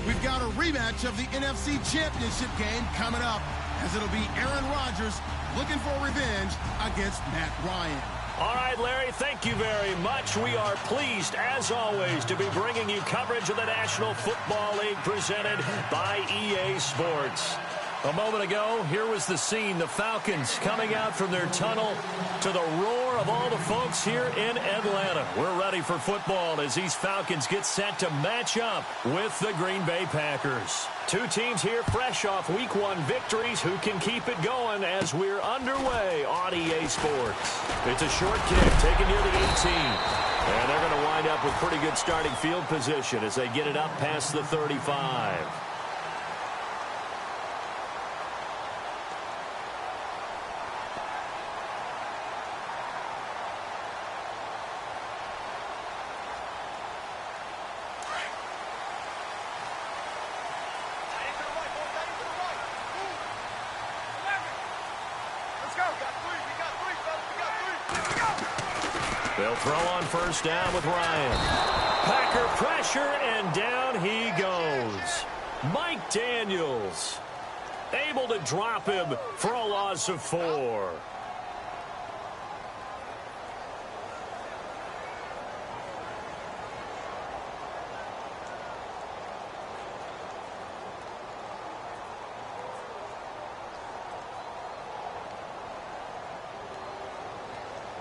We've got a rematch of the NFC Championship game coming up, as it'll be Aaron Rodgers looking for revenge against Matt Ryan. All right, Larry, thank you very much. We are pleased, as always, to be bringing you coverage of the National Football League presented by EA Sports. A moment ago, here was the scene. The Falcons coming out from their tunnel to the roar of all the folks here in Atlanta. We're ready for football as these Falcons get set to match up with the Green Bay Packers. Two teams here fresh off Week 1 victories. Who can keep it going as we're underway on EA Sports? It's a short kick taken near the 18. And they're going to wind up with pretty good starting field position as they get it up past the 35. They'll throw on first down with Ryan. Packer pressure, and down he goes. Mike Daniels able to drop him for a loss of 4.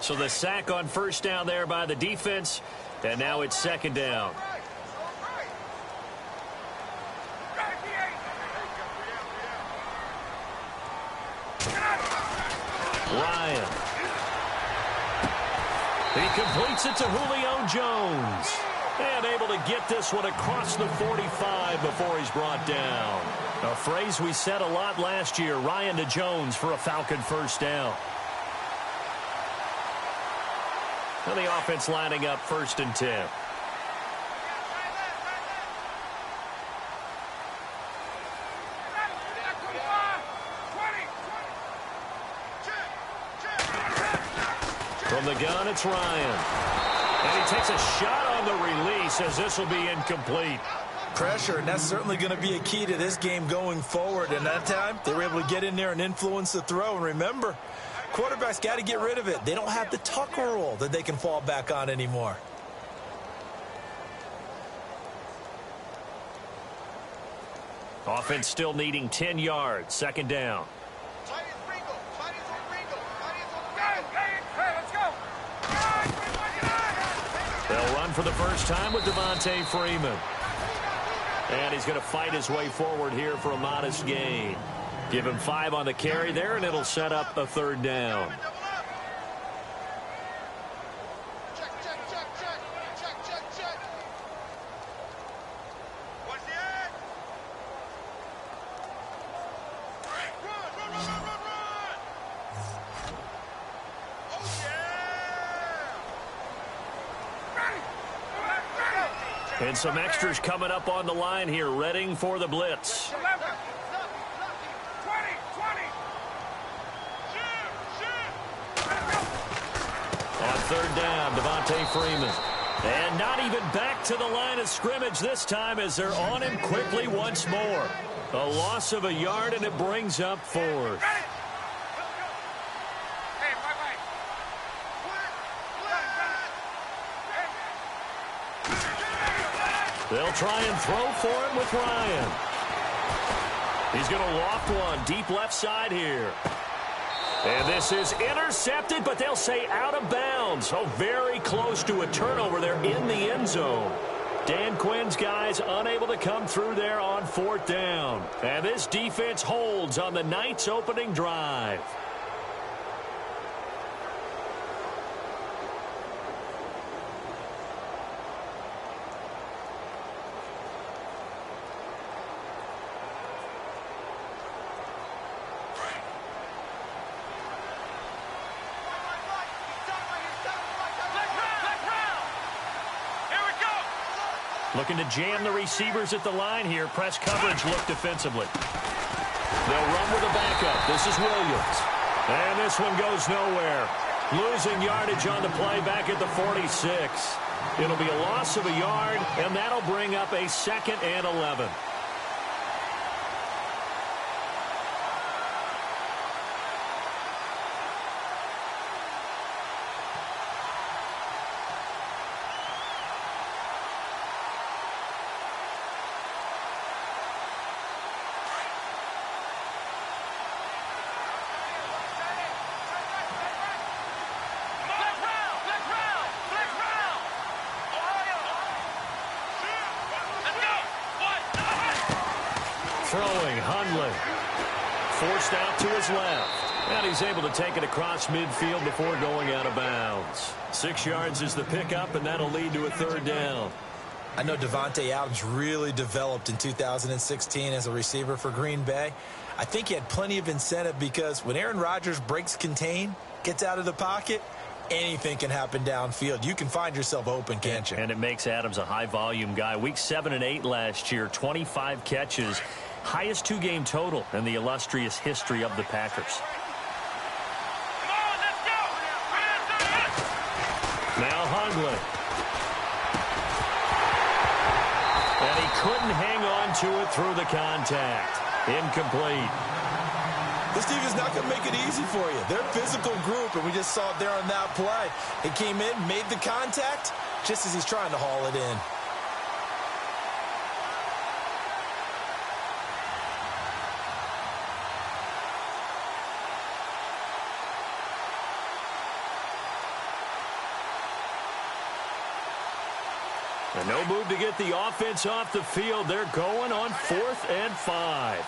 So the sack on first down there by the defense, and now it's second down. Ryan. He completes it to Julio Jones. And able to get this one across the 45 before he's brought down. A phrase we said a lot last year, Ryan to Jones for a Falcon first down. And the offense lining up 1st and 10. From the gun, it's Ryan. And he takes a shot on the release as this will be incomplete. Pressure, and that's certainly going to be a key to this game going forward. And that time, they were able to get in there and influence the throw. And remember, quarterbacks got to get rid of it. They don't have the Tucker rule that they can fall back on anymore. Offense still needing 10 yards. Second down. They'll run for the first time with Devontae Freeman. And he's going to fight his way forward here for a modest gain. Give him 5 on the carry there, and it'll set up a 3rd down. And some extras coming up on the line here, readying for the blitz. On 3rd down, Devontae Freeman. And not even back to the line of scrimmage this time as they're on him quickly once more. A loss of a yard, and it brings up 4th. They'll try and throw for him with Ryan. He's going to loft one deep left side here. And this is intercepted, but they'll say out of bounds. Oh, very close to a turnover there in the end zone. Dan Quinn's guys unable to come through there on 4th down. And this defense holds on the night's opening drive. Looking to jam the receivers at the line here. Press coverage look defensively. They'll run with a backup. This is Williams. And this one goes nowhere. Losing yardage on the play back at the 46. It'll be a loss of a yard, and that'll bring up a 2nd and 11. Throwing, Hundley. Forced out to his left. And he's able to take it across midfield before going out of bounds. 6 yards is the pickup, and that'll lead to a third down. I know Davante Adams really developed in 2016 as a receiver for Green Bay. I think he had plenty of incentive because when Aaron Rodgers breaks contain, gets out of the pocket, anything can happen downfield. You can find yourself open, can't you? And it makes Adams a high-volume guy. Week 7 and 8 last year, 25 catches, highest 2-game total in the illustrious history of the Packers. Now Hundley. And he couldn't hang on to it through the contact. Incomplete. This team is not going to make it easy for you. They're a physical group, and we just saw it there on that play. He came in, made the contact, just as he's trying to haul it in. And no move to get the offense off the field. They're going on 4th and 5.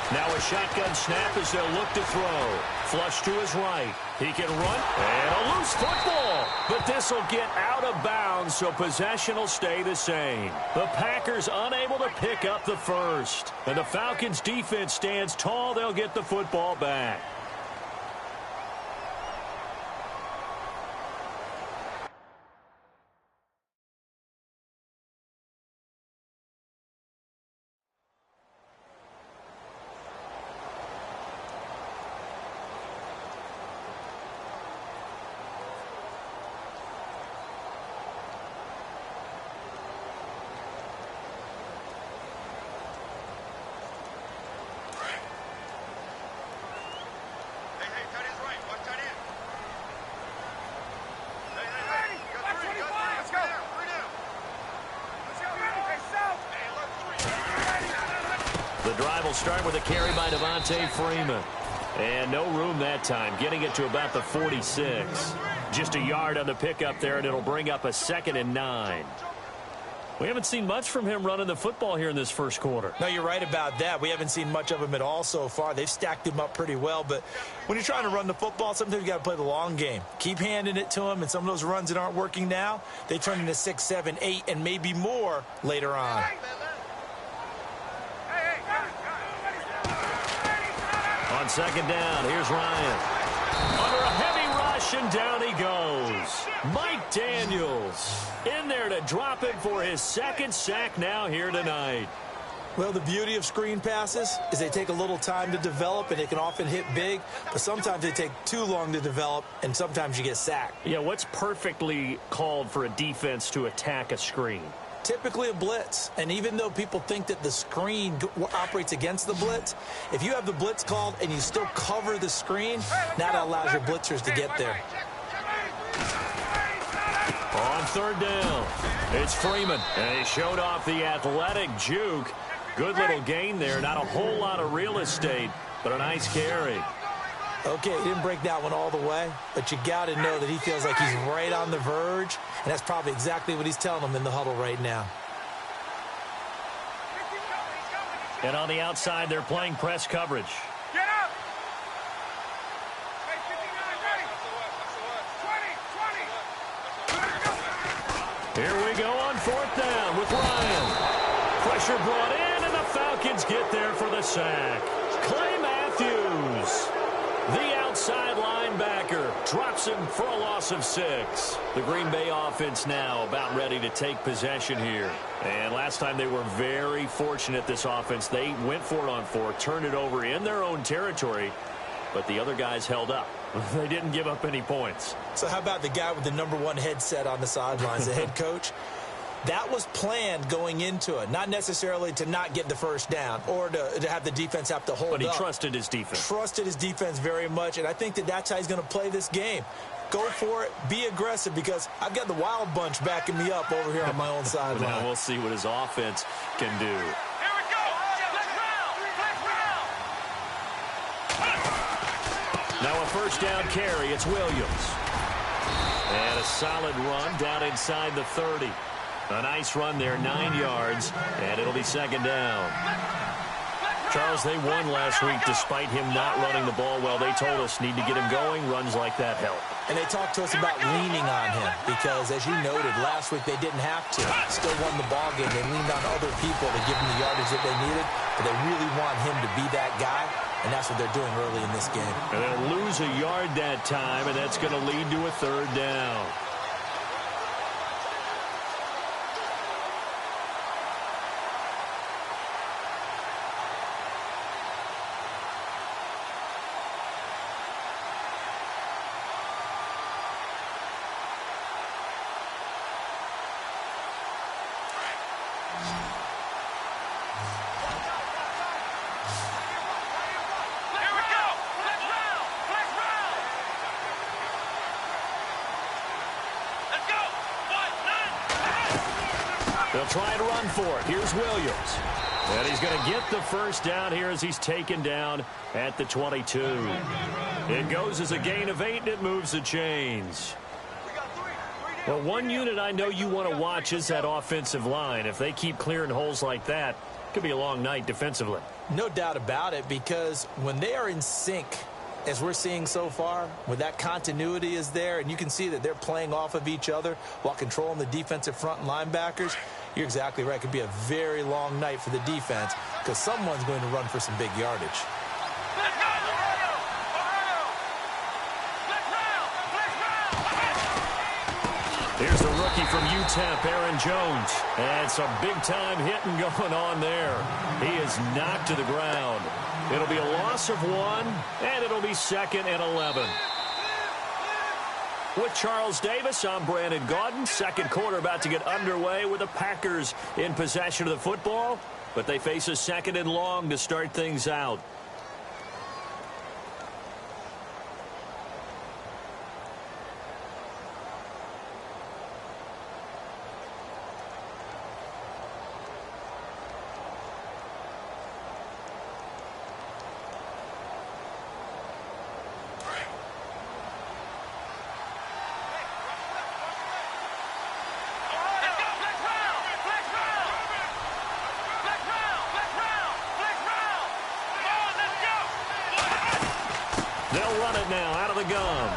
Now a shotgun snap as they'll look to throw. Flush to his right. He can run. And a loose football. But this will get out of bounds, so possession will stay the same. The Packers unable to pick up the first. And the Falcons' defense stands tall. They'll get the football back. The drive will start with a carry by Devontae Freeman. And no room that time, getting it to about the 46. Just a yard on the pickup there, and it'll bring up a 2nd and 9. We haven't seen much from him running the football here in this first quarter. No, you're right about that. We haven't seen much of him at all so far. They've stacked him up pretty well, but when you're trying to run the football, sometimes you got to play the long game. Keep handing it to him, and some of those runs that aren't working now, they turn into 6, 7, 8, and maybe more later on. On 2nd down, here's Ryan. Under a heavy rush, and down he goes. Mike Daniels in there to drop it for his 2nd sack now here tonight. Well, the beauty of screen passes is they take a little time to develop, and they can often hit big, but sometimes they take too long to develop, and sometimes you get sacked. Yeah, what's perfectly called for a defense to attack a screen? Typically a blitz, and even though people think that the screen operates against the blitz, if you have the blitz called and you still cover the screen, now that allows your blitzers to get there. On 3rd down, it's Freeman, and he showed off the athletic juke. Good little gain there, not a whole lot of real estate, but a nice carry. Okay, he didn't break that one all the way, but you got to know that he feels like he's right on the verge, and that's probably exactly what he's telling them in the huddle right now. And on the outside, they're playing press coverage. Get up! Here we go on 4th down with Ryan. Pressure brought in, and the Falcons get there for the sack. Clay Matthews, the outside linebacker, drops him for a loss of 6. The Green Bay offense now about ready to take possession here. And last time they were very fortunate, this offense. They went for it on 4, turned it over in their own territory, but the other guys held up. They didn't give up any points. So how about the guy with the #1 headset on the sidelines, the head coach? That was planned going into it, not necessarily to not get the first down or to have the defense have to hold up. But he trusted his defense. Trusted his defense very much, and I think that that's how he's going to play this game. Go for it, be aggressive, because I've got the wild bunch backing me up over here on my own sideline. Now we'll see what his offense can do. Now a first down carry. It's Williams. And a solid run down inside the 30. A nice run there, 9 yards, and it'll be second down. Charles, they won last week despite him not running the ball well. They told us need to get him going. Runs like that help. And they talked to us about leaning on him because, as you noted, last week they didn't have to. Still won the ball game. They leaned on other people to give them the yardage that they needed, but they really want him to be that guy, and that's what they're doing early in this game. And they'll lose a yard that time, and that's going to lead to a third down. They'll try to run for it. Here's Williams. And he's going to get the first down here as he's taken down at the 22. It goes as a gain of 8, and it moves the chains. Well, one unit I know you want to watch is that offensive line. If they keep clearing holes like that, it could be a long night defensively. No doubt about it, because when they are in sync, as we're seeing so far, when that continuity is there, and you can see that they're playing off of each other while controlling the defensive front and linebackers, you're exactly right. It could be a very long night for the defense because someone's going to run for some big yardage. Here's the rookie from UTEP, Aaron Jones. And some big-time hitting going on there. He is knocked to the ground. It'll be a loss of 1, and it'll be 2nd and 11. With Charles Davis, I'm Brandon Gaudin. Second quarter about to get underway with the Packers in possession of the football, but they face a 2nd and long to start things out. They'll run it now out of the gun.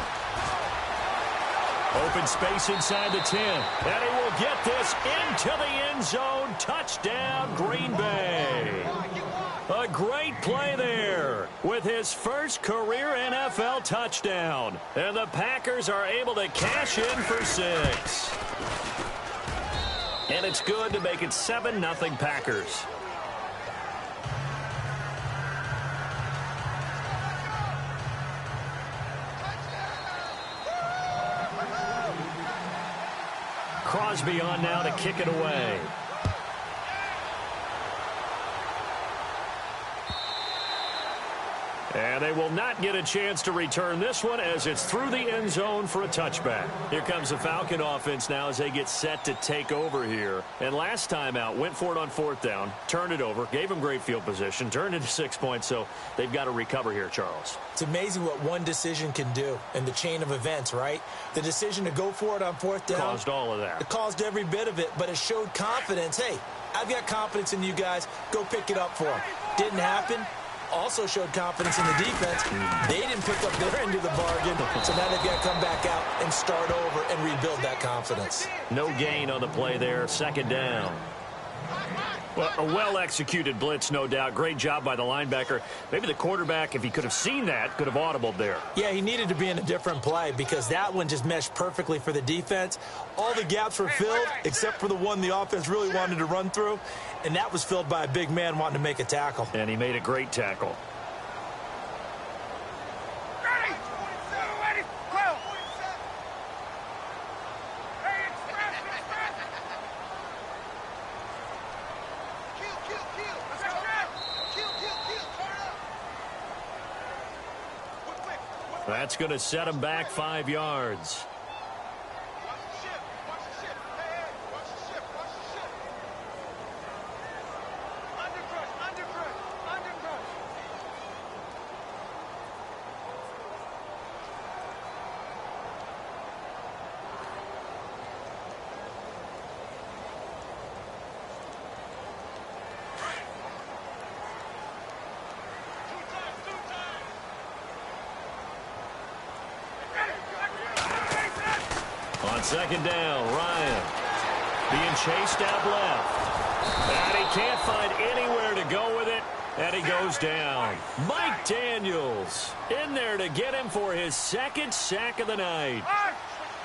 Open space inside the 10. And he will get this into the end zone. Touchdown, Green Bay. A great play there with his first career NFL touchdown. And the Packers are able to cash in for 6. And it's good to make it 7-0 Packers. Crosby on now to kick it away. And they will not get a chance to return this one as it's through the end zone for a touchback. Here comes the Falcon offense now as they get set to take over here. And last time out, went for it on 4th down, turned it over, gave them great field position, turned it to 6 points, so they've got to recover here, Charles. It's amazing what one decision can do in the chain of events, right? The decision to go for it on 4th down. Caused all of that. It caused every bit of it, but it showed confidence. Hey, I've got confidence in you guys. Go pick it up for them. Didn't happen. Also showed confidence in the defense. They didn't pick up their end of the bargain, so now they've got to come back out and start over and rebuild that confidence. No gain on the play there, 2nd down. Well, a well-executed blitz, no doubt. Great job by the linebacker. Maybe the quarterback, if he could have seen that, could have audibled there. Yeah, he needed to be in a different play because that one just meshed perfectly for the defense. All the gaps were filled except for the one the offense really wanted to run through, and that was filled by a big man wanting to make a tackle. And he made a great tackle. That's going to set him back 5 yards. On second down, Ryan being chased out left. And he can't find anywhere to go with it, and he goes down. Mike Daniels in there to get him for his second sack of the night.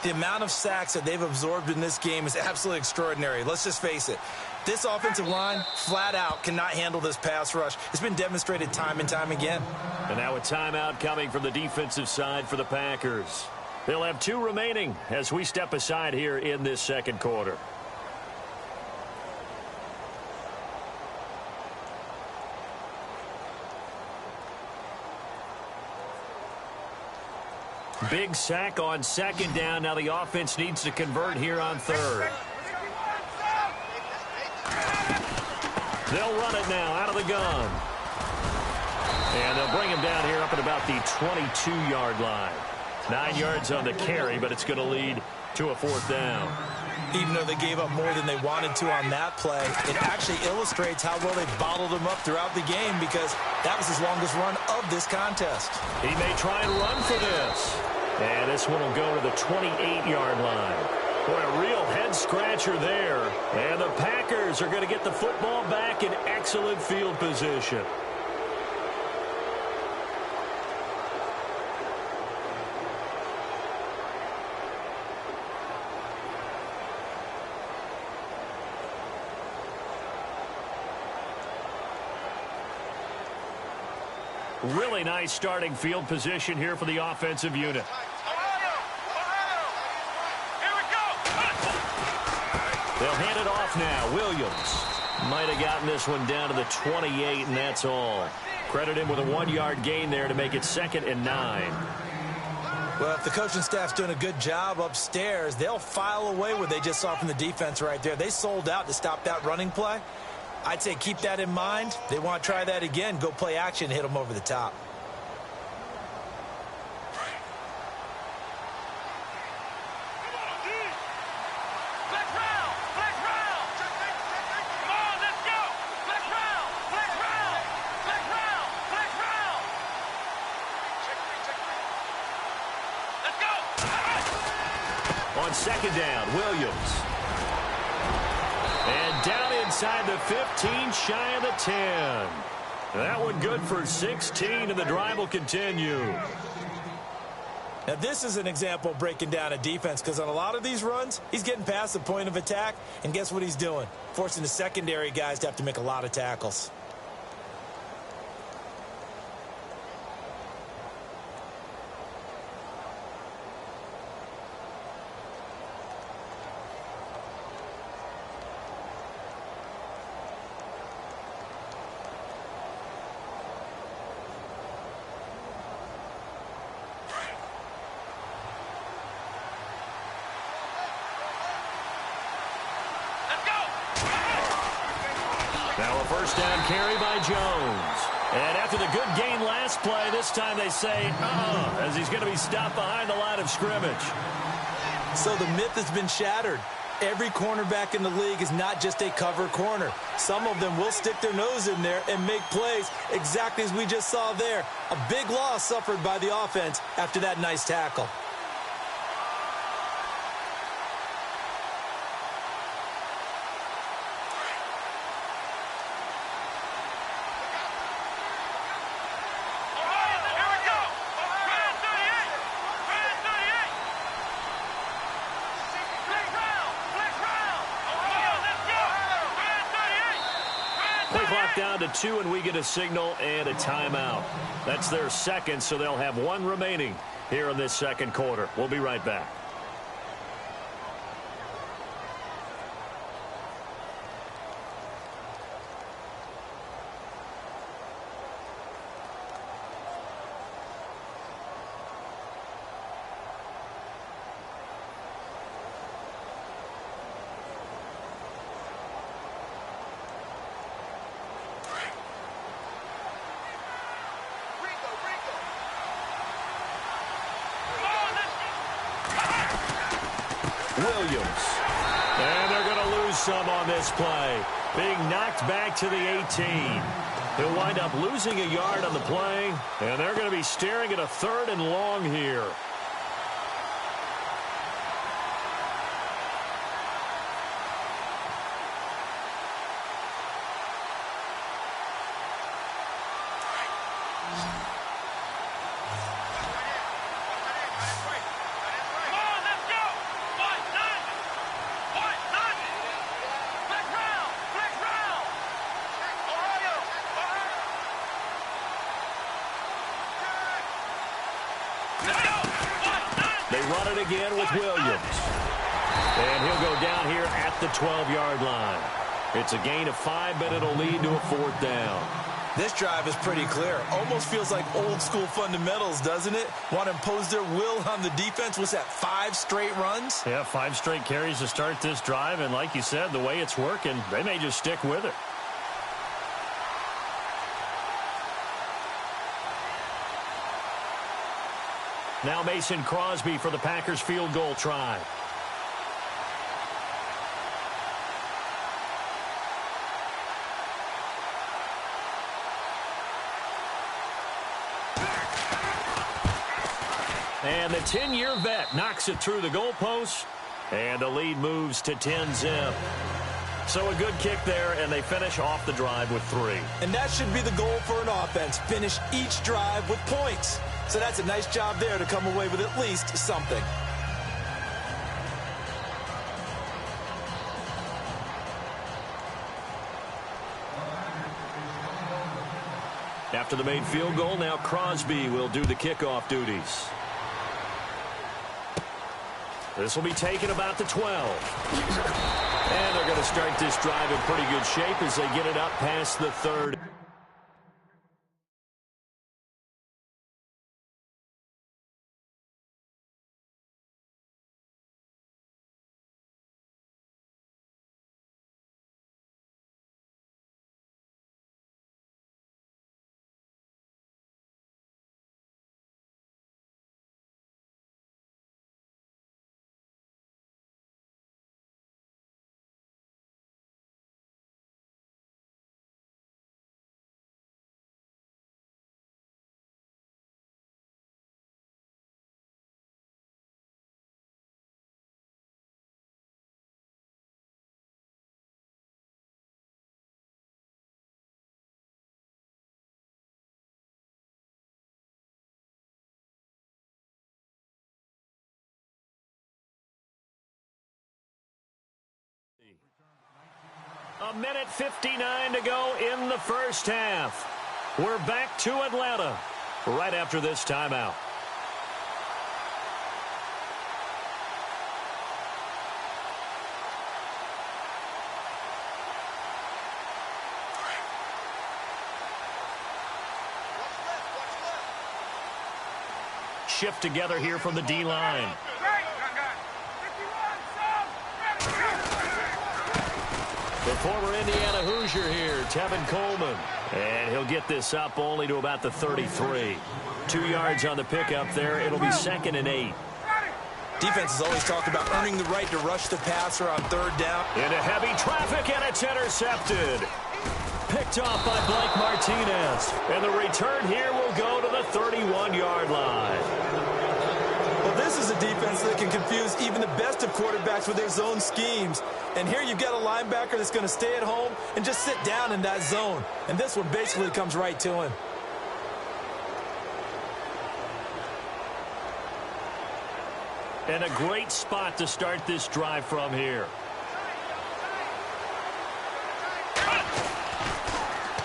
The amount of sacks that they've absorbed in this game is absolutely extraordinary. Let's just face it. This offensive line, flat out, cannot handle this pass rush. It's been demonstrated time and time again. And now a timeout coming from the defensive side for the Packers. They'll have 2 remaining as we step aside here in this second quarter. Big sack on second down. Now the offense needs to convert here on third. They'll run it now out of the gun. And they'll bring him down here up at about the 22-yard line. 9 yards on the carry, but it's going to lead to a 4th down. Even though they gave up more than they wanted to on that play, it actually illustrates how well they bottled him up throughout the game because that was his longest run of this contest. He may try and run for this. And this one will go to the 28-yard line. Boy, a real head-scratcher there. And the Packers are going to get the football back in excellent field position. Really nice starting field position here for the offensive unit. They'll hand it off now. Williams might have gotten this one down to the 28, and that's all. Credit him with a 1-yard gain there to make it 2nd and 9. Well, if the coaching staff's doing a good job upstairs, they'll file away what they just saw from the defense right there. They sold out to stop that running play. I'd say keep that in mind. They want to try that again. Go play action, hit them over the top. On second down, Williams. And down inside the 15, shy of the 10. That one good for 16, and the drive will continue. Now, this is an example of breaking down a defense because on a lot of these runs, he's getting past the point of attack, and guess what he's doing? Forcing the secondary guys to have to make a lot of tackles. Now a first down carry by Jones. And after the good gain last play, this time they say, as he's going to be stopped behind the line of scrimmage. So the myth has been shattered. Every cornerback in the league is not just a cover corner. Some of them will stick their nose in there and make plays exactly as we just saw there. A big loss suffered by the offense after that nice tackle. Down to 2, and we get a signal and a timeout. That's their second, so they'll have 1 remaining here in this second quarter. We'll be right back. Williams. And they're going to lose some on this play. Being knocked back to the 18. He'll wind up losing a yard on the play, and they're going to be staring at a 3rd and long here. They run it again with Williams. And he'll go down here at the 12-yard line. It's a gain of 5, but it'll lead to a 4th down. This drive is pretty clear. Almost feels like old-school fundamentals, doesn't it? Want to impose their will on the defense. What's that, 5 straight runs? Yeah, 5 straight carries to start this drive. And like you said, the way it's working, they may just stick with it. Now Mason Crosby for the Packers field goal try. And the 10-year vet knocks it through the goalpost, and the lead moves to 10-zip. So a good kick there, and they finish off the drive with 3. And that should be the goal for an offense, finish each drive with points. So that's a nice job there to come away with at least something. After the made field goal, now Crosby will do the kickoff duties. This will be taken about the 12. And they're going to start this drive in pretty good shape as they get it up past the 3rd. A minute 59 to go in the first half. We're back to Atlanta right after this timeout. Shift together here from the D-line. The former Indiana Hoosier here, Tevin Coleman. And he'll get this up only to about the 33. 2 yards on the pickup there. It'll be 2nd and 8. Defense has always talked about earning the right to rush the passer on 3rd down. Into heavy traffic, and it's intercepted. Picked off by Blake Martinez. And the return here will go to the 31-yard line. Well, this is a defense that can confuse even the best of quarterbacks with their zone schemes. And here you've got a linebacker that's going to stay at home and just sit down in that zone. And this one basically comes right to him. And a great spot to start this drive from here.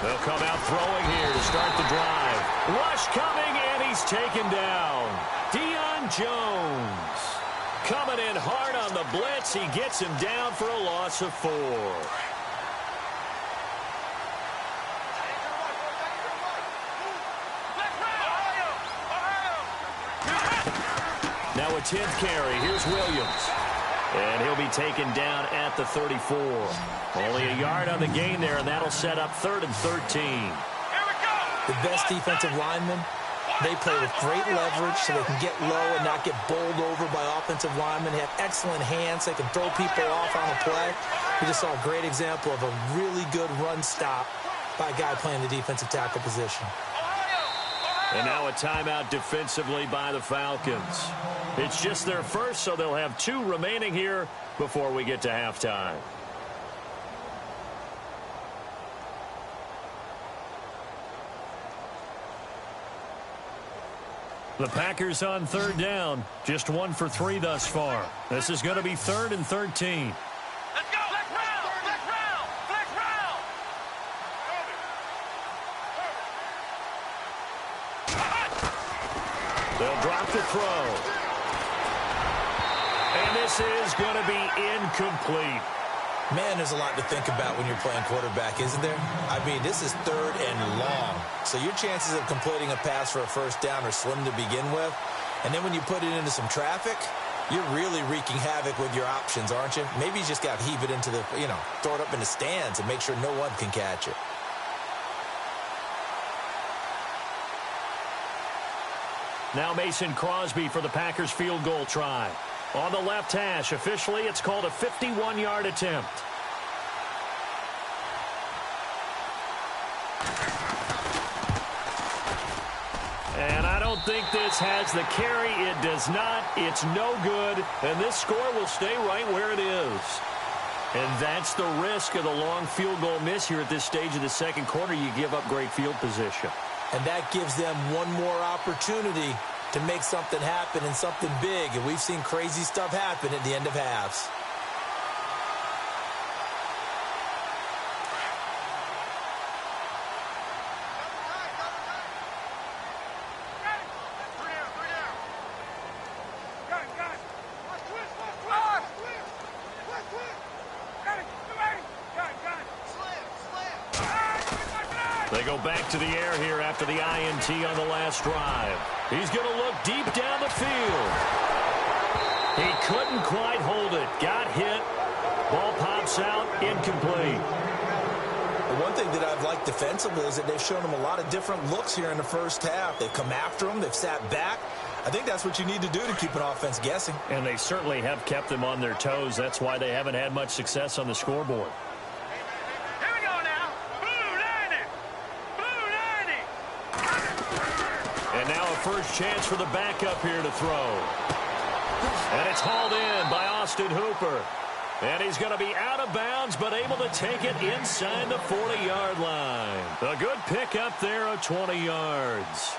They'll come out throwing here to start the drive. Rush coming, and he's taken down. Deion Jones coming in hard on the blitz. He gets him down for a loss of 4. Now a 10th carry. Here's Williams. And he'll be taken down at the 34. Only a yard on the gain there, and that'll set up 3rd and 13. The best defensive linemen, they play with great leverage so they can get low and not get bowled over by offensive linemen. They have excellent hands. They can throw people off on a play. We just saw a great example of a really good run stop by a guy playing the defensive tackle position. And now a timeout defensively by the Falcons. It's just their first, so they'll have 2 remaining here before we get to halftime. The Packers on third down. Just 1 for 3 thus far. This is going to be 3rd and 13. Let's go. Flex round. Flex round. Flex round. They'll drop the throw. And this is going to be incomplete. Man, there's a lot to think about when you're playing quarterback, isn't there? I mean, this is 3rd and long. So your chances of completing a pass for a first down are slim to begin with. And then when you put it into some traffic, you're really wreaking havoc with your options, aren't you? Maybe you just got to heave it into the, throw it up in the stands and make sure no one can catch it. Now Mason Crosby for the Packers field goal try. On the left hash, officially, it's called a 51-yard attempt. And I don't think this has the carry. It does not. It's no good. And this score will stay right where it is. And that's the risk of the long field goal miss here at this stage of the second quarter. You give up great field position. And that gives them one more opportunity to make something happen and something big. And we've seen crazy stuff happen at the end of halves. They go back to the air here after the INT on the last drive. He's going to look deep down the field. He couldn't quite hold it. Got hit. Ball pops out. Incomplete. The one thing that I've liked defensively is that they've shown him a lot of different looks here in the first half. They've come after him. They've sat back. I think that's what you need to do to keep an offense guessing. And they certainly have kept them on their toes. That's why they haven't had much success on the scoreboard. And now a first chance for the backup here to throw. And it's hauled in by Austin Hooper. And he's going to be out of bounds, but able to take it inside the 40-yard line. A good pickup there of 20 yards.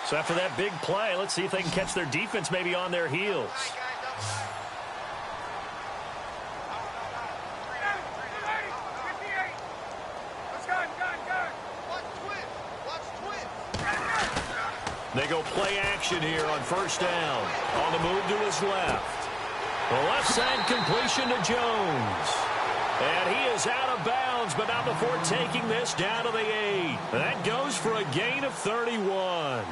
So after that big play, let's see if they can catch their defense maybe on their heels. They go play action here on first down. On the move to his left. The left side completion to Jones. And he is out of bounds, but not before taking this down to the 8. That goes for a gain of 31.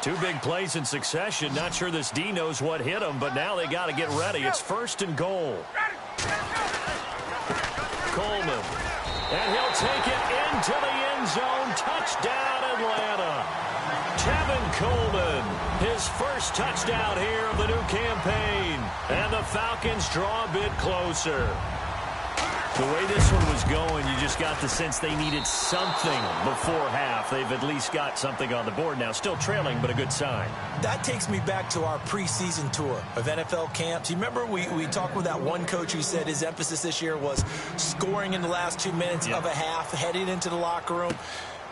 Two big plays in succession. Not sure this D knows what hit him, but now they got to get ready. It's 1st and goal. Coleman. And he'll take it into the end zone. Touchdown, Atlanta. Tevin Coleman, his first touchdown here of the new campaign. And the Falcons draw a bit closer. The way this one was going, you just got the sense they needed something before half. They've at least got something on the board now. Still trailing, but a good sign. That takes me back to our preseason tour of NFL camps. You remember we talked with that one coach who said his emphasis this year was scoring in the last 2 minutes of a half, heading into the locker room.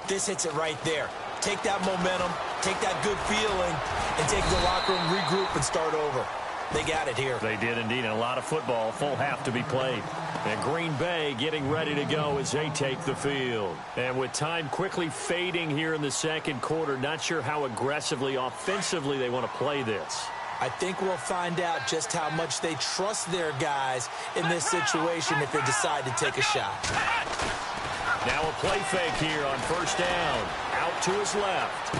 This hits it right there. Take that momentum, take that good feeling, and take the locker room, regroup, and start over. They got it here. They did indeed, and a lot of football, full half to be played. And Green Bay getting ready to go as they take the field. And with time quickly fading here in the second quarter, not sure how aggressively, offensively they want to play this. I think we'll find out just how much they trust their guys in this situation if they decide to take a shot. Now a play fake here on first down. Out to his left.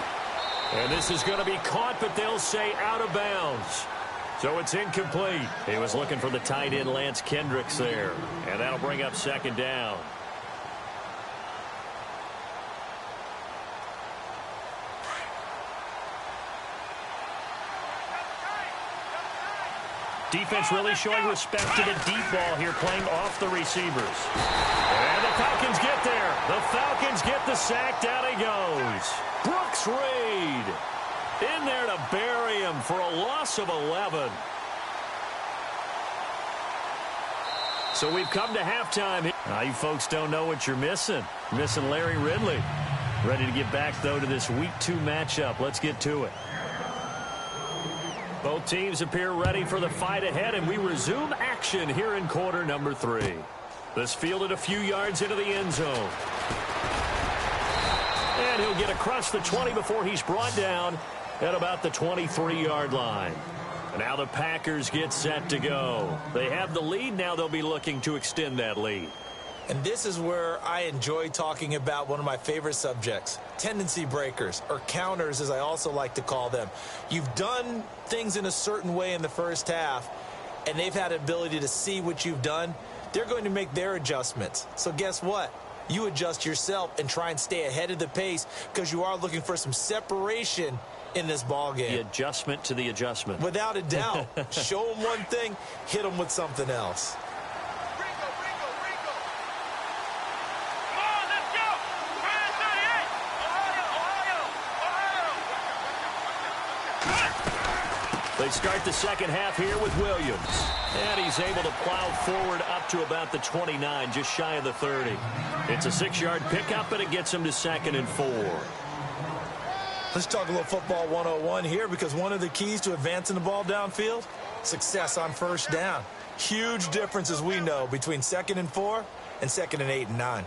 And this is going to be caught, but they'll say out of bounds. So it's incomplete. He was looking for the tight end Lance Kendricks there. And that'll bring up second down. Defense really showing respect to the deep ball here, playing off the receivers. And the Falcons get there. The Falcons get the sack. Down he goes. Brooks Reed. In there to bury him for a loss of 11. So we've come to halftime. Now you folks don't know what you're missing. Missing Larry Ridley. Ready to get back, though, to this Week 2 matchup. Let's get to it. Both teams appear ready for the fight ahead, and we resume action here in quarter number 3. This fielded a few yards into the end zone. And he'll get across the 20 before he's brought down at about the 23-yard line. And now the Packers get set to go. They have the lead. Now they'll be looking to extend that lead. And this is where I enjoy talking about one of my favorite subjects, tendency breakers, or counters as I also like to call them. You've done things in a certain way in the first half, and they've had the ability to see what you've done. They're going to make their adjustments. So guess what? You adjust yourself and try and stay ahead of the pace because you are looking for some separation in this ball game. The adjustment to the adjustment. Without a doubt. Show them one thing, hit them with something else. They start the second half here with Williams. And he's able to plow forward up to about the 29, just shy of the 30. It's a 6-yard pickup, and it gets him to 2nd and 4. Let's talk a little football 101 here, because one of the keys to advancing the ball downfield, success on first down. Huge difference, as we know, between 2nd and 4 and 2nd and 8 and 9.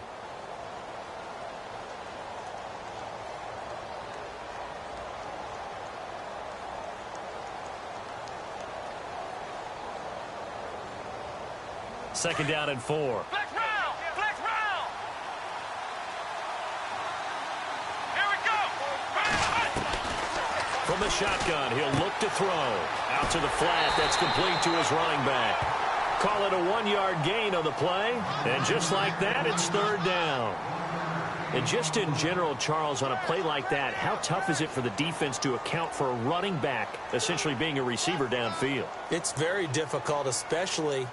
Second down and 4. Flex round! Flex round! Here we go! From the shotgun, he'll look to throw. Out to the flat. That's complete to his running back. Call it a 1-yard gain on the play. And just like that, it's 3rd down. And just in general, Charles, on a play like that, how tough is it for the defense to account for a running back essentially being a receiver downfield? It's very difficult, especially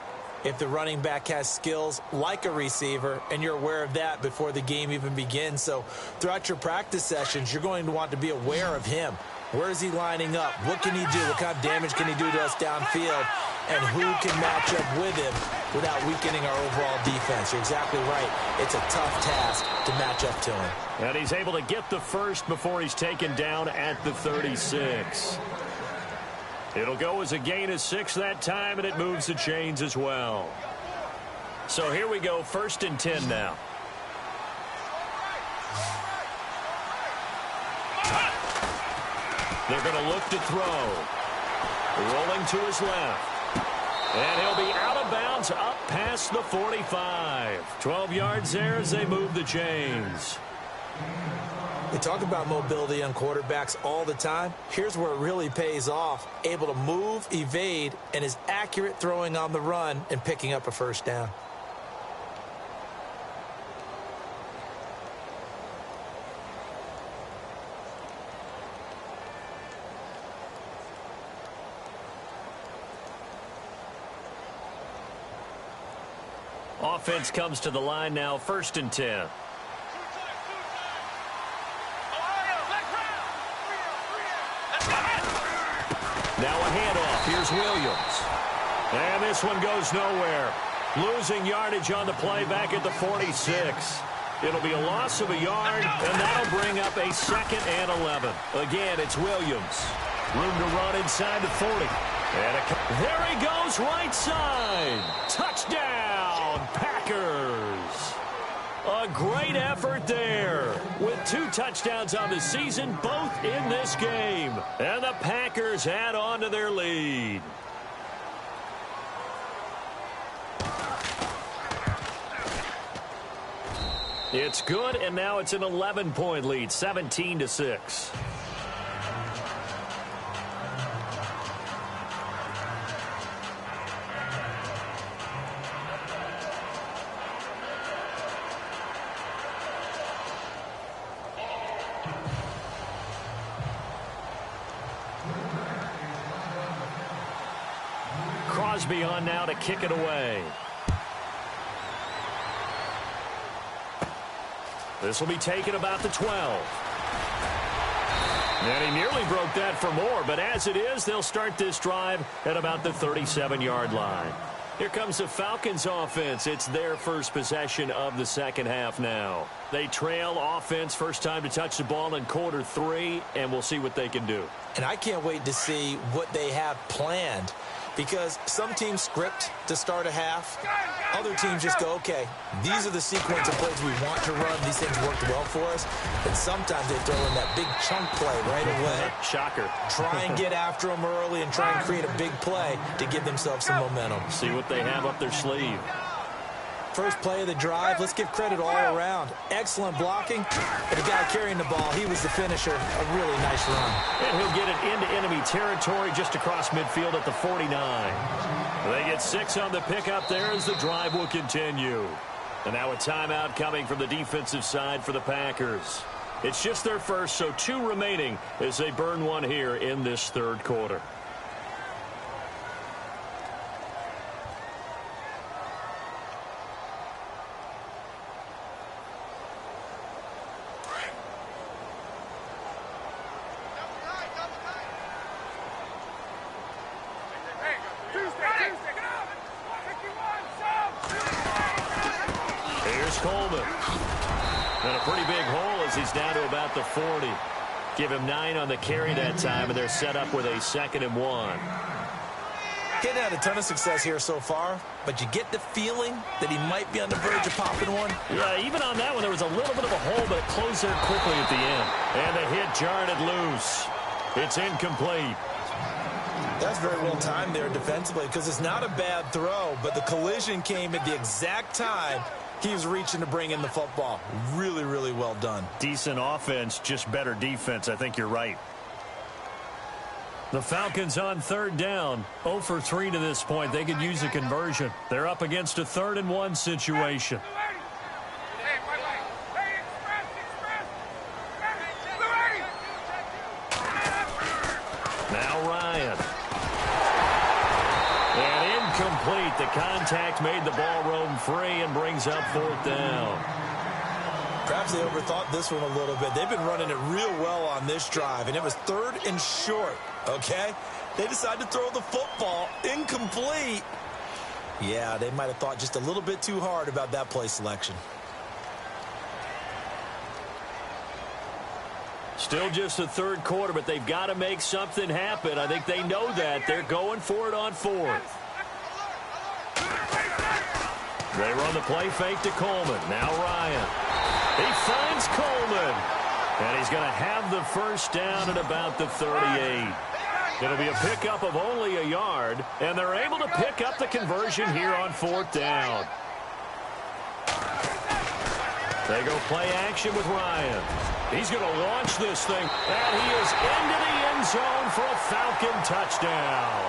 if the running back has skills like a receiver, and you're aware of that before the game even begins. So throughout your practice sessions, you're going to want to be aware of him. Where is he lining up? What can he do? What kind of damage can he do to us downfield? And who can match up with him without weakening our overall defense? You're exactly right. It's a tough task to match up to him. And he's able to get the first before he's taken down at the 36. It'll go as a gain of 6 that time, and it moves the chains as well. So here we go, 1st and 10 now. They're going to look to throw. Rolling to his left. And he'll be out of bounds up past the 45. 12 yards there as they move the chains. They talk about mobility on quarterbacks all the time. Here's where it really pays off. Able to move, evade, and is accurate throwing on the run and picking up a first down. Offense comes to the line now, 1st and 10. Now a handoff. Here's Williams. And this one goes nowhere. Losing yardage on the play back at the 46. It'll be a loss of a yard, and that'll bring up a 2nd and 11. Again, it's Williams. Room to run inside the 40. And there he goes, right side. Touchdown, Packers. A great effort there with 2 touchdowns on the season, both in this game. And the Packers add on to their lead. It's good, and now it's an 11-point lead, 17-6. Crosby on now to kick it away. This will be taken about the 12. And he nearly broke that for more, but as it is, they'll start this drive at about the 37-yard line. Here comes the Falcons offense. It's their first possession of the second half now. They trail offense, first time to touch the ball in quarter 3, and we'll see what they can do. And I can't wait to see what they have planned, because some teams script to start a half. Other teams just go, okay, these are the sequence of plays we want to run. These things worked well for us. And sometimes they throw in that big chunk play right away. Shocker. Try and get after them early and try and create a big play to give themselves some momentum. See what they have up their sleeve. First play of the drive, let's give credit all around. Excellent blocking. And the guy carrying the ball, he was the finisher. A really nice run. And he'll get it into enemy territory just across midfield at the 49. They get 6 on the pickup there as the drive will continue. And now a timeout coming from the defensive side for the Packers. It's just their first, so 2 remaining as they burn one here in this third quarter. Coleman. And a pretty big hole as he's down to about the 40. Give him 9 on the carry that time, and they're set up with a 2nd and 1. Getting had a ton of success here so far, but you get the feeling that he might be on the verge of popping one. Yeah, even on that one, there was a little bit of a hole, but it closed there quickly at the end. And the hit jarred it loose. It's incomplete. That's very well timed there defensively, because it's not a bad throw, but the collision came at the exact time he was reaching to bring in the football. Really, really well done. Decent offense, just better defense. I think you're right. The Falcons on 3rd down. 0 for 3 to this point. They could use a conversion. They're up against a 3rd and 1 situation. Now Ryan. Complete. The contact made the ball roam free and brings up 4th down. Perhaps they overthought this one a little bit. They've been running it real well on this drive, and it was 3rd and short, okay? They decided to throw the football incomplete. Yeah, they might have thought just a little bit too hard about that play selection. Still just the 3rd quarter, but they've got to make something happen. I think they know that. They're going for it on 4th. They run the play fake to Coleman. Now Ryan. He finds Coleman. And he's going to have the first down at about the 38. It'll be a pickup of only a yard. And they're able to pick up the conversion here on 4th down. They go play action with Ryan. He's going to launch this thing. And he is into the end zone for a Falcon touchdown.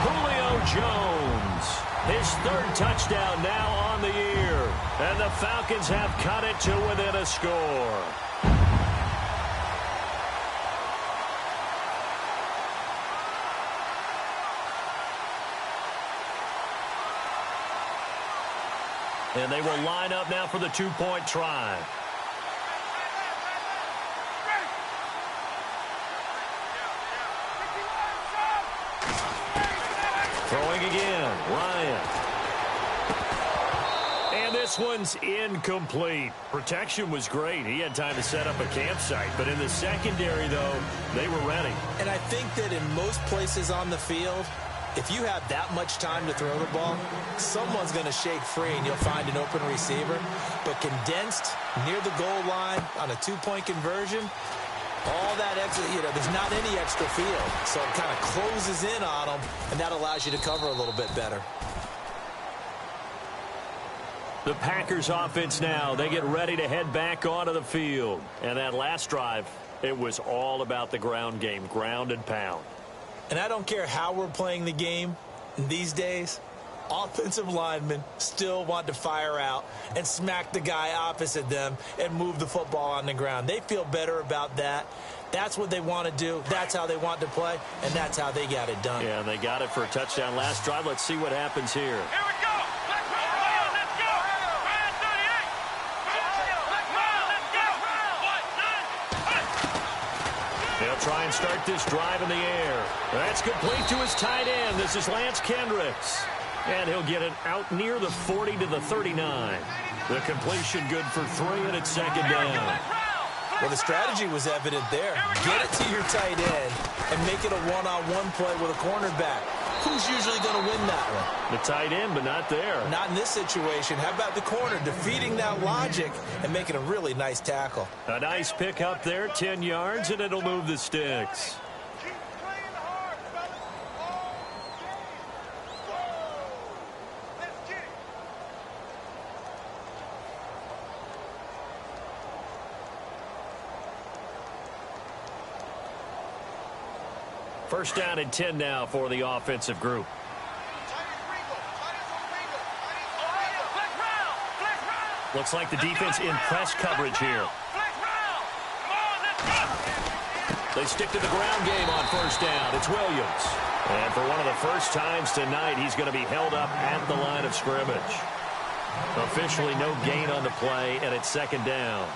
Julio Jones. His 3rd touchdown now on the year. And the Falcons have cut it to within a score. And they will line up now for the 2-point try. Throwing again, Ryan. And this one's incomplete. Protection was great. He had time to set up a campsite. But in the secondary, though, they were ready. And I think that in most places on the field, if you have that much time to throw the ball, someone's going to shake free and you'll find an open receiver. But condensed near the goal line on a 2-point conversion, all that extra, there's not any extra field. So it kind of closes in on them, and that allows you to cover a little bit better. The Packers offense now, they get ready to head back onto the field. And that last drive, it was all about the ground game, ground and pound. And I don't care how we're playing the game these days, offensive linemen still want to fire out and smack the guy opposite them and move the football on the ground. They feel better about that. That's what they want to do. That's how they want to play, and that's how they got it done. Yeah, and they got it for a touchdown last drive. Let's see what happens here. Here we go. Let's go. Let's go. Ryan 38. Let's go. Let's go. 1, 9. They'll try and start this drive in the air. That's complete to his tight end. This is Lance Kendricks. And he'll get it out near the 40 to the 39. The completion good for 3, and it's second down. Well, the strategy was evident there. Get it to your tight end and make it a one-on-one play with a cornerback. Who's usually going to win that one? The tight end, but not there. Not in this situation. How about the corner defeating that logic and making a really nice tackle? A nice pick up there, 10 yards, and it'll move the sticks. First down and 10 now for the offensive group. Looks like the defense in press coverage here. They stick to the ground game on first down. It's Williams. And for one of the first times tonight, he's going to be held up at the line of scrimmage. Officially no gain on the play, and it's second down.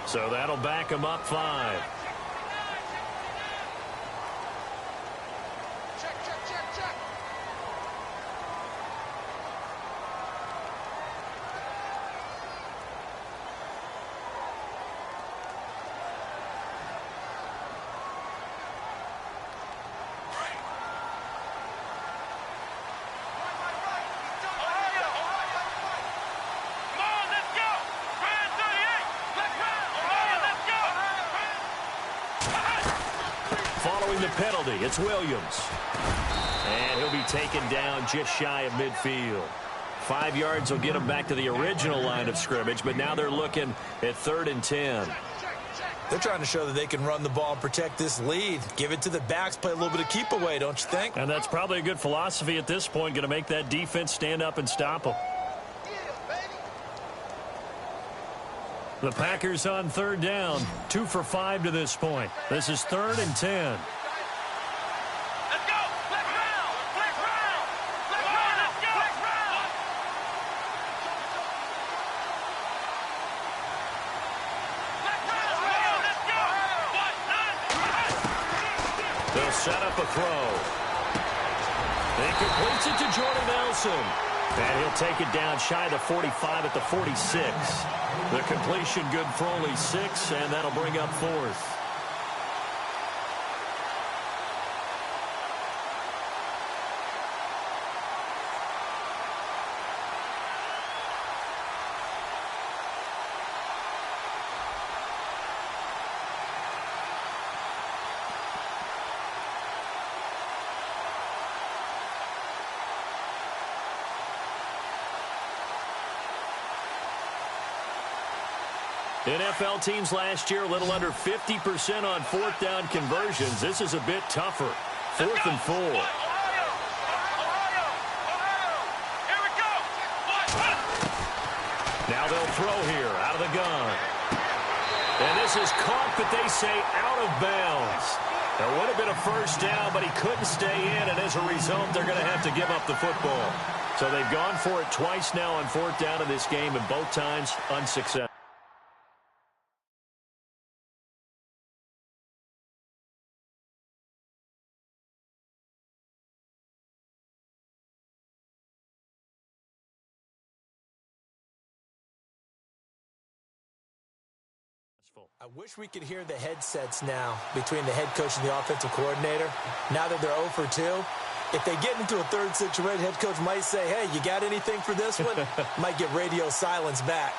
So that'll back him up 5. Following the penalty, it's Williams. And he'll be taken down just shy of midfield. 5 yards will get him back to the original line of scrimmage, but now they're looking at 3rd and 10. They're trying to show that they can run the ball and protect this lead. Give it to the backs, play a little bit of keep away, don't you think? And that's probably a good philosophy at this point, going to make that defense stand up and stop them. The Packers on 3rd down, 2 for 5 to this point. This is 3rd and 10. Let's go! Flex round! Flex round! Flex round! Let's go! Flex round! Flex round! Let's go! They'll set up a throw. He completes it to Jordan Nelson. And he'll take it down shy of the 45 at the 46. The completion good for only 6, and that'll bring up 4th. NFL teams last year a little under 50% on 4th down conversions. This is a bit tougher. 4th and 4. Now they'll throw here out of the gun. And this is caught, but they say out of bounds. There would have been a first down, but he couldn't stay in, and as a result, they're going to have to give up the football. So they've gone for it twice now on 4th down in this game, and both times unsuccessful. I wish we could hear the headsets now between the head coach and the offensive coordinator. Now that they're 0 for 2, if they get into a third situation, head coach might say, hey, you got anything for this one? Might get radio silence back.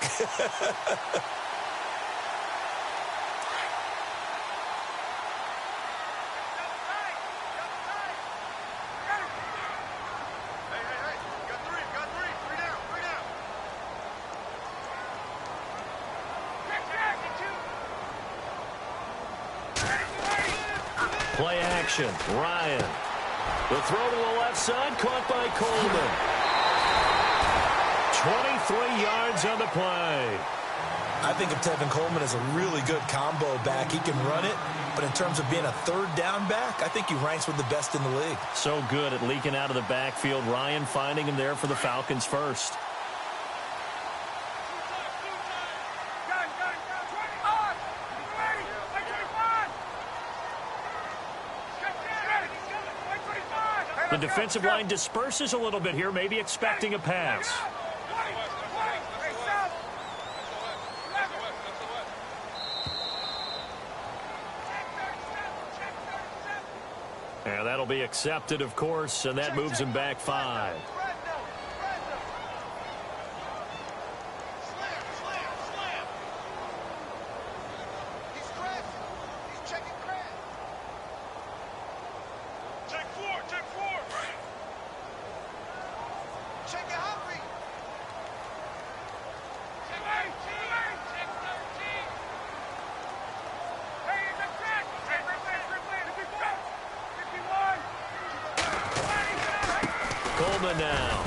Play action. Ryan. The throw to the left side, caught by Coleman. 23 yards on the play. I think of Tevin Coleman as a really good combo back. He can run it, but in terms of being a third down back, I think he ranks with the best in the league. So good at leaking out of the backfield. Ryan finding him there for the Falcons first. The defensive line disperses a little bit here, maybe expecting a pass. And that'll be accepted, of course, and that moves him back 5. Coleman now.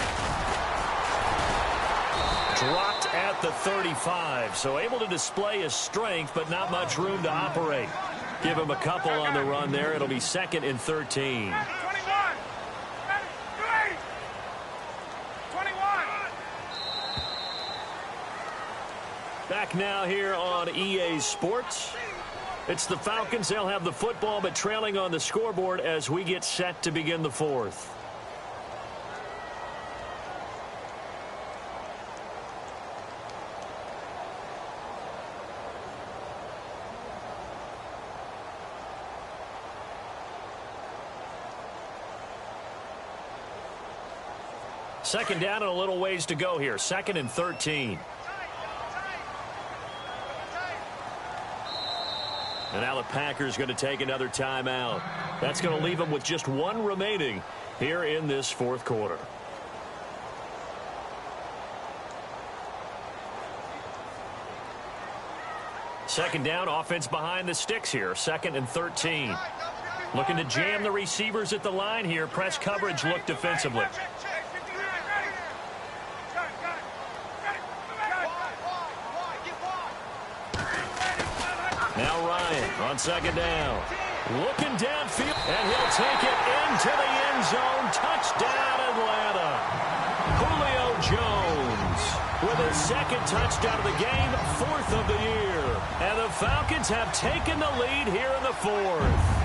Dropped at the 35, so able to display his strength, but not much room to operate. Give him a couple on the run there. It'll be 2nd and 13. 21. Back now here on EA Sports. It's the Falcons. They'll have the football, but trailing on the scoreboard as we get set to begin the 4th. Second down and a little ways to go here. 2nd and 13. And now the Packers going to take another timeout. That's going to leave them with just one remaining here in this 4th quarter. Second down, offense behind the sticks here. 2nd and 13. Looking to jam the receivers at the line here. Press coverage look defensively. Now Ryan on 2nd down. Looking downfield, and he'll take it into the end zone. Touchdown, Atlanta. Julio Jones with his 2nd touchdown of the game, 4th of the year. And the Falcons have taken the lead here in the 4th.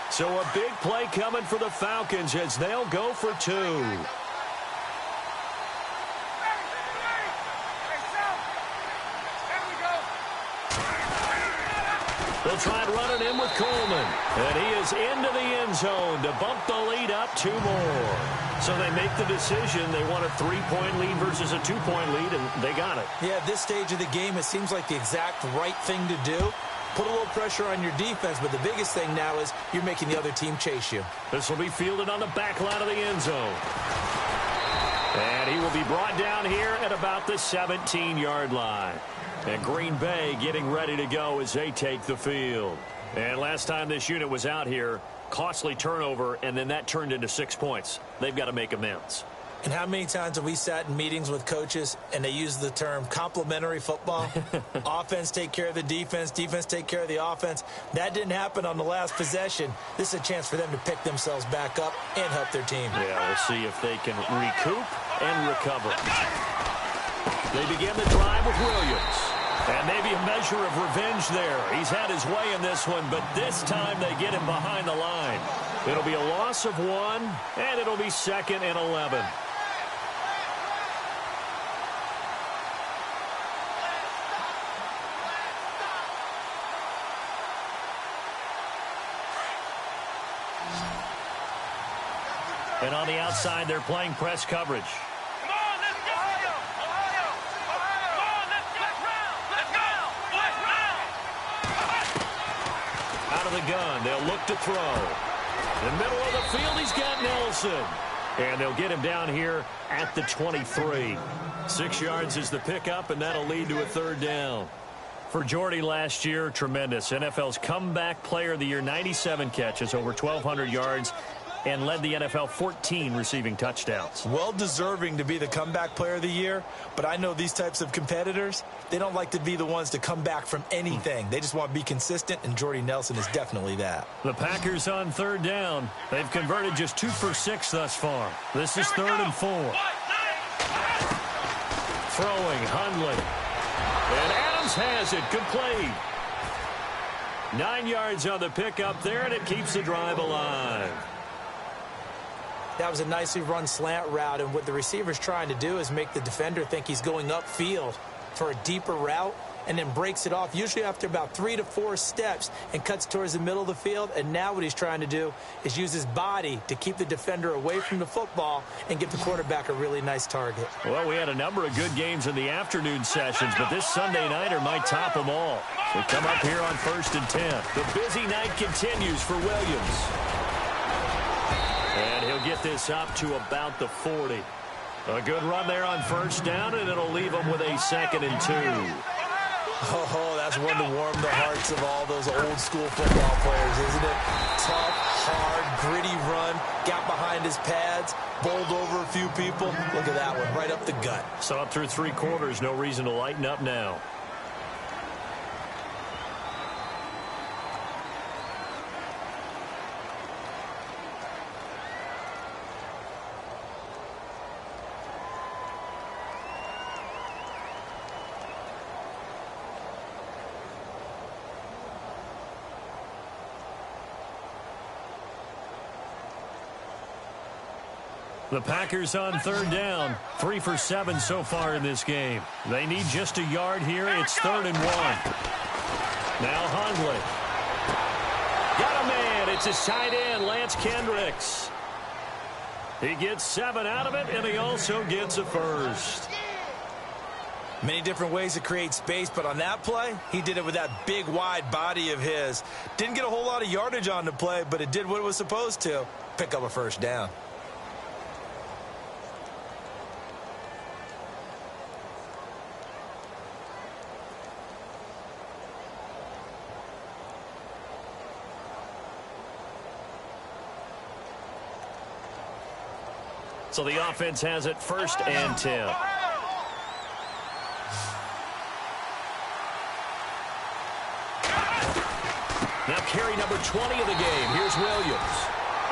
So a big play coming for the Falcons as they'll go for 2. They'll try and run it in with Coleman. And he is into the end zone to bump the lead up 2 more. So they make the decision. They want a 3-point lead versus a 2-point lead, and they got it. Yeah, at this stage of the game, it seems like the exact right thing to do. Put a little pressure on your defense, but the biggest thing now is you're making the other team chase you. This will be fielded on the back line of the end zone. And he will be brought down here at about the 17-yard line. And Green Bay getting ready to go as they take the field. And last time this unit was out here, costly turnover, and then that turned into 6 points. They've got to make amends. And how many times have we sat in meetings with coaches and they use the term complementary football? Offense take care of the defense, defense take care of the offense. That didn't happen on the last possession. This is a chance for them to pick themselves back up and help their team. Yeah, we'll see if they can recoup and recover. They begin the drive with Williams. And maybe a measure of revenge there. He's had his way in this one, but this time they get him behind the line. It'll be a loss of 1, and it'll be 2nd and 11. And on the outside, they're playing press coverage. Come on, let's go! Ohio! Come on, let's go! Out of the gun, they'll look to throw. In the middle of the field, he's got Nelson. And they'll get him down here at the 23. 6 yards is the pickup, and that'll lead to a third down. For Jordy last year, tremendous. NFL's comeback player of the year, 97 catches, over 1,200 yards, and led the NFL 14 receiving touchdowns. Well deserving to be the comeback player of the year, but I know these types of competitors, they don't like to be the ones to come back from anything. They just want to be consistent, and Jordy Nelson is definitely that. The Packers on third down. They've converted just 2 for 6 thus far. This is 3rd and 4. Throwing, Hundley. And Adams has it, complete. 9 yards on the pickup there, and it keeps the drive alive. That was a nicely run slant route, and what the receiver's trying to do is make the defender think he's going upfield for a deeper route, and then breaks it off, usually after about 3 to 4 steps, and cuts towards the middle of the field. And now what he's trying to do is use his body to keep the defender away from the football and give the quarterback a really nice target. Well, we had a number of good games in the afternoon sessions, but this Sunday nighter might top them all. So come up here on 1st and 10. The busy night continues for Williams. And he'll get this up to about the 40. A good run there on 1st down, and it'll leave him with a 2nd and 2. Oh, that's one to warm the hearts of all those old school football players, isn't it? Tough, hard, gritty run, got behind his pads, bowled over a few people. Look at that one, right up the gut. So up through 3 quarters, no reason to lighten up now. The Packers on 3rd down. 3 for 7 so far in this game. They need just a yard here. It's 3rd and 1. Now Hundley. Got a man. It's his tight end, Lance Kendricks. He gets 7 out of it, and he also gets a first. Many different ways to create space, but on that play, he did it with that big, wide body of his. Didn't get a whole lot of yardage on the play, but it did what it was supposed to. Pick up a 1st down. So the offense has it 1st and 10. Now carry number 20 of the game. Here's Williams.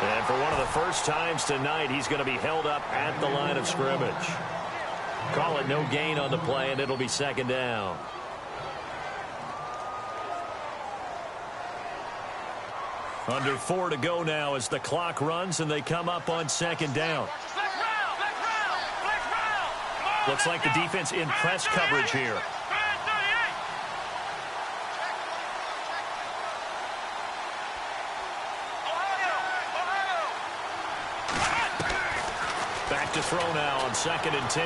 And for one of the first times tonight, he's going to be held up at the line of scrimmage. Call it no gain on the play, and it'll be 2nd down. Under 4 to go now as the clock runs, and they come up on 2nd down. Looks like the defense in press coverage here. Back to throw now on 2nd and 10.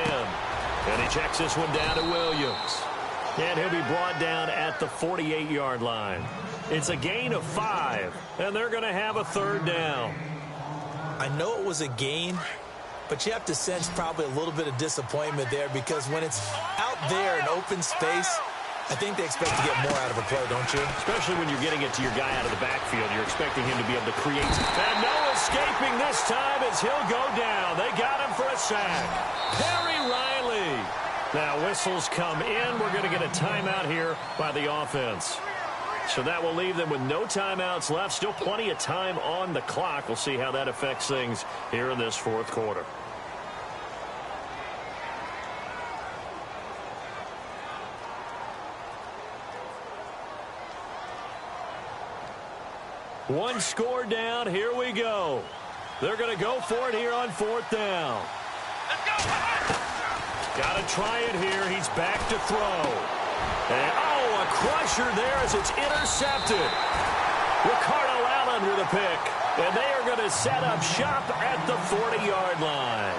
And he checks this one down to Williams. And he'll be brought down at the 48-yard line. It's a gain of 5, and they're going to have a 3rd down. I know it was a gain, but you have to sense probably a little bit of disappointment there, because when it's out there in open space, I think they expect to get more out of a play, don't you? Especially when you're getting it to your guy out of the backfield. You're expecting him to be able to create. And no escaping this time as he'll go down. They got him for a sack. Perry Riley. Now whistles come in. We're going to get a timeout here by the offense. So that will leave them with no timeouts left. Still plenty of time on the clock. We'll see how that affects things here in this 4th quarter. One score down. Here we go. They're going to go for it here on 4th down. Got to try it here. He's back to throw. And, a crusher there as it's intercepted. Ricardo Allen with a pick. And they are going to set up shop at the 40-yard line.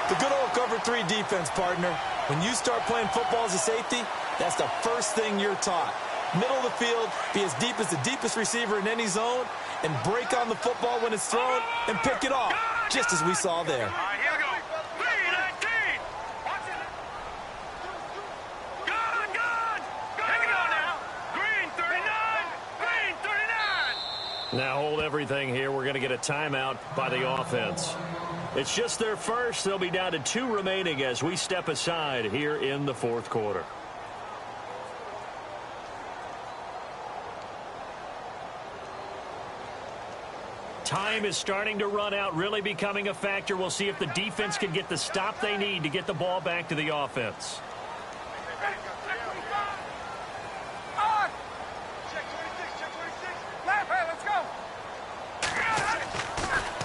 The good old cover 3 defense, partner. When you start playing football as a safety, that's the first thing you're taught. Middle of the field, be as deep as the deepest receiver in any zone, and break on the football when it's thrown and pick it off, just as we saw there. All right, here we go. 319. Watch it. Good. Here we go now. Green 39. Green 39. Now hold everything here. We're going to get a timeout by the offense. It's just their first. They'll be down to 2 remaining as we step aside here in the fourth quarter. Time is starting to run out, really becoming a factor. We'll see if the defense can get the stop they need to get the ball back to the offense. Let's go.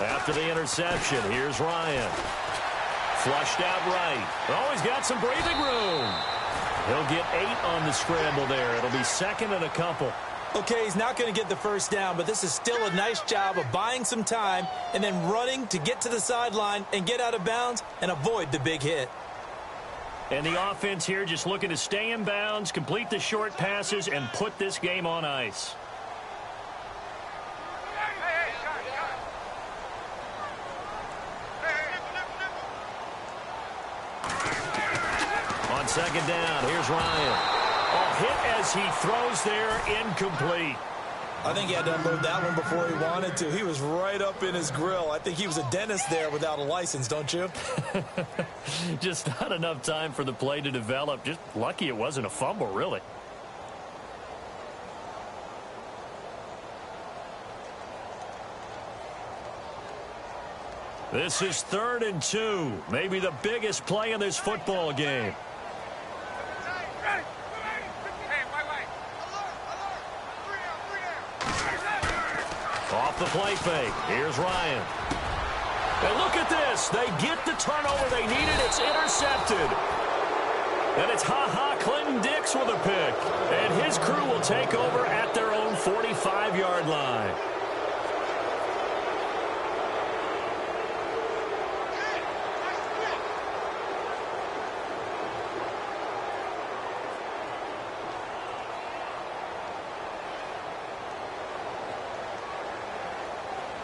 After the interception, here's Ryan. Flushed out right. Oh, he's got some breathing room. He'll get 8 on the scramble there. It'll be second and a couple. Okay, he's not going to get the first down, but this is still a nice job of buying some time and then running to get to the sideline and get out of bounds and avoid the big hit. And the offense here just looking to stay in bounds, complete the short passes, and put this game on ice. On second down, here's Ryan. Hit as he throws there, incomplete. I think he had to unload that one before he wanted to. He was right up in his grill. I think he was a dentist there without a license, don't you? Just not enough time for the play to develop. Just lucky it wasn't a fumble, really. This is 3rd and 2. Maybe the biggest play in this football game. Off the play fake. Here's Ryan. And look at this. They get the turnover they needed. It's intercepted. And it's Clinton Dix with a pick. And his crew will take over at their own 45-yard line.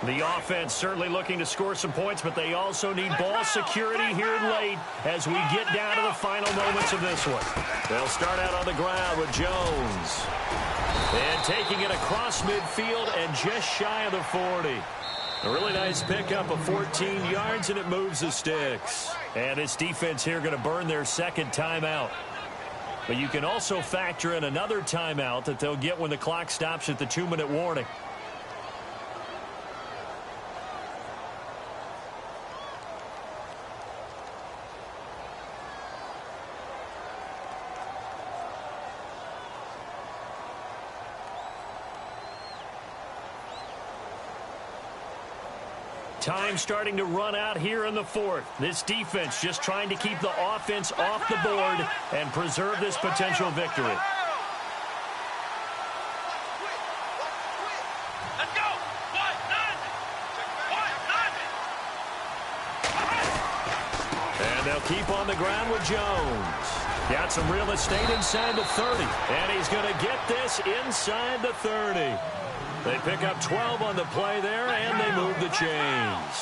The offense certainly looking to score some points, but they also need ball security here late as we get down to the final moments of this one. They'll start out on the ground with Jones. And taking it across midfield and just shy of the 40. A really nice pickup of 14 yards, and it moves the sticks. And this defense here going to burn their second timeout. But you can also factor in another timeout that they'll get when the clock stops at the 2-minute warning. Time starting to run out here in the fourth. This defense just trying to keep the offense off the board and preserve this potential victory. Let's go. And they'll keep on the ground with Jones. Got some real estate inside the 30. And he's going to get this inside the 30. They pick up 12 on the play there, and they move the chains.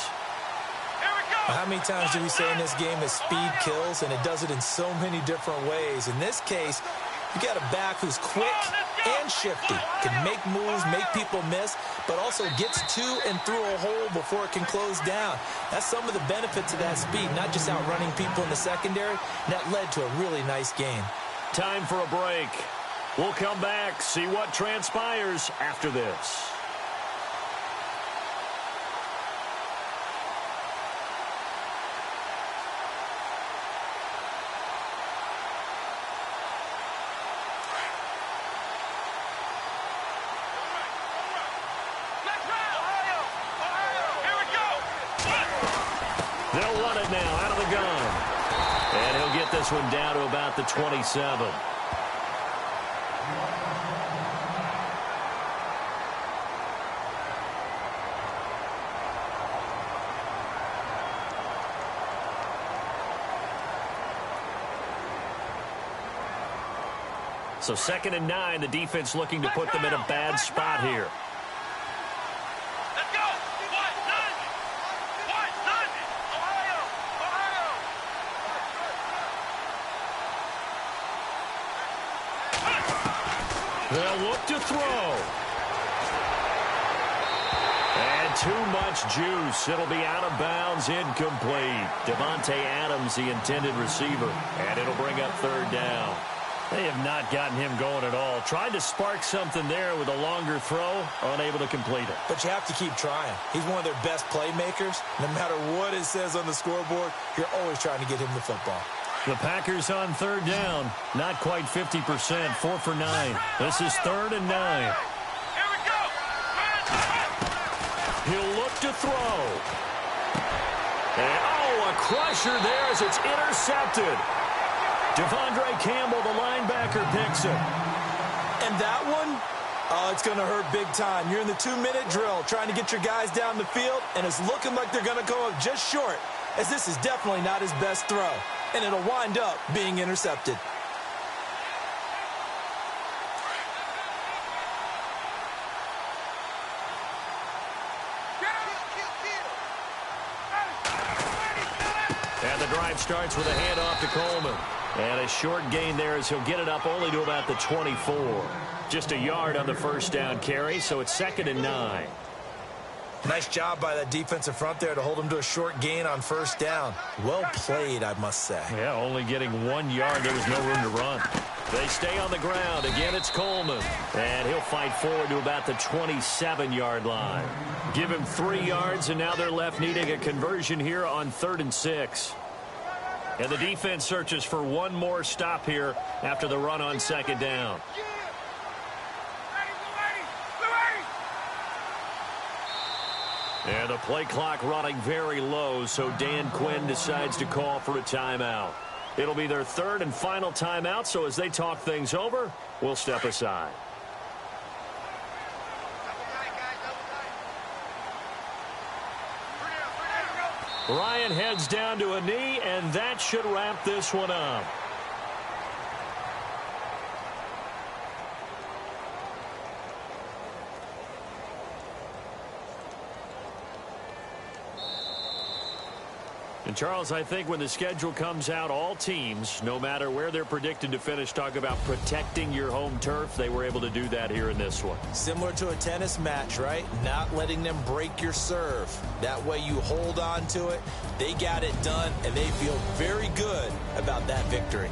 How many times do we say in this game that speed kills, and it does it in so many different ways? In this case, you got a back who's quick and shifty, can make moves, make people miss, but also gets to and through a hole before it can close down. That's some of the benefits of that speed, not just outrunning people in the secondary. That led to a really nice game. Time for a break. We'll come back, see what transpires after this. They'll run it now out of the gun. And he'll get this one down to about the 27. So 2nd and 9, the defense looking to put them in a bad spot here. They'll look to throw. And too much juice. It'll be out of bounds, incomplete. Devontae Adams, the intended receiver. And it'll bring up third down. They have not gotten him going at all. Tried to spark something there with a longer throw, unable to complete it. But you have to keep trying. He's one of their best playmakers. No matter what it says on the scoreboard, you're always trying to get him the football. The Packers on third down. Not quite 50%, 4 for 9. This is 3rd and 9. Here we go. He'll look to throw. And, a crusher there as it's intercepted. Devondre Campbell, the linebacker, picks it. And that one, it's going to hurt big time. You're in the 2-minute drill trying to get your guys down the field, and it's looking like they're going to go up just short, as this is definitely not his best throw, and it'll wind up being intercepted. And the drive starts with a handoff to Coleman. And a short gain there as he'll get it up only to about the 24. Just a yard on the first down carry, so it's 2nd and 9. Nice job by that defensive front there to hold him to a short gain on first down. Well played, I must say. Yeah, only getting 1 yard. There was no room to run. They stay on the ground. Again, it's Coleman. And he'll fight forward to about the 27-yard line. Give him 3 yards, and now they're left needing a conversion here on 3rd and 6. And the defense searches for one more stop here after the run on 2nd down. And the play clock running very low, so Dan Quinn decides to call for a timeout. It'll be their 3rd and final timeout, so as they talk things over, we'll step aside. Ryan heads down to a knee, and that should wrap this one up. And, Charles, I think when the schedule comes out, all teams, no matter where they're predicted to finish, talk about protecting your home turf. They were able to do that here in this one. Similar to a tennis match, right? Not letting them break your serve. That way you hold on to it. They got it done, and they feel very good about that victory.